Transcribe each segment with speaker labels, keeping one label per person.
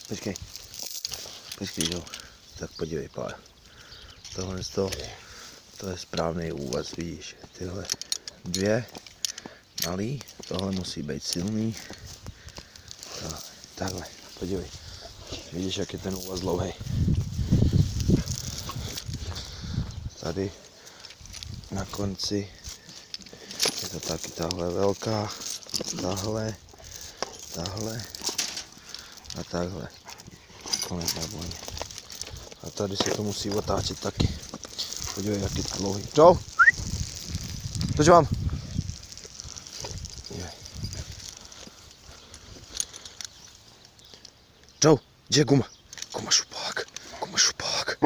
Speaker 1: Počkej, jo. Tak podívej, pár. Tohle to je správný úvaz, vidíš. Tyhle dvě malý, tohle musí být silný. Takhle, podívej. Vidíš, jak je ten úvaz dlouhý. Tady na konci je to taky tahle velká, tahle a takhle. Konec nebojně. A tady se to musí otáčet taky. Podívej, jak je to dlouhý. Čau! Co mám? Čau, kde je guma? Guma šupák. Guma šupák.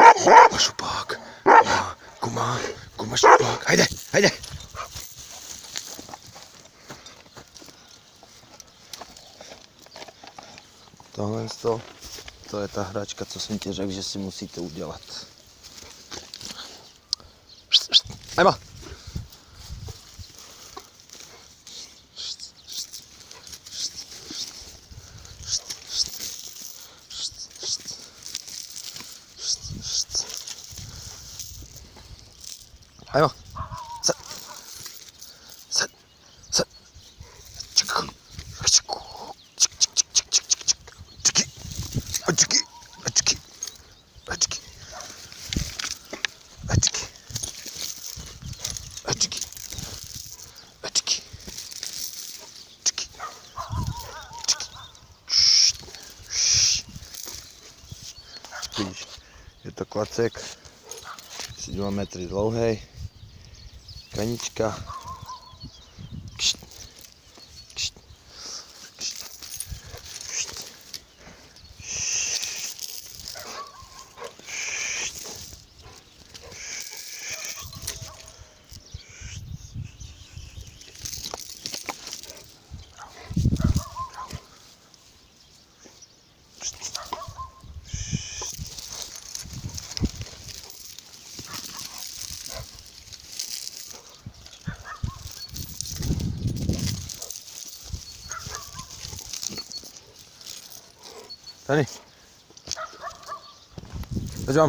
Speaker 1: Hajde. Tohle to je ta hračka, co jsem ti řekl, že si musíte udělat. Ajma! Ajma! Set! Vidíš, je to klacek, asi 2 metry dlouhý, kanička. Tady. Co mám?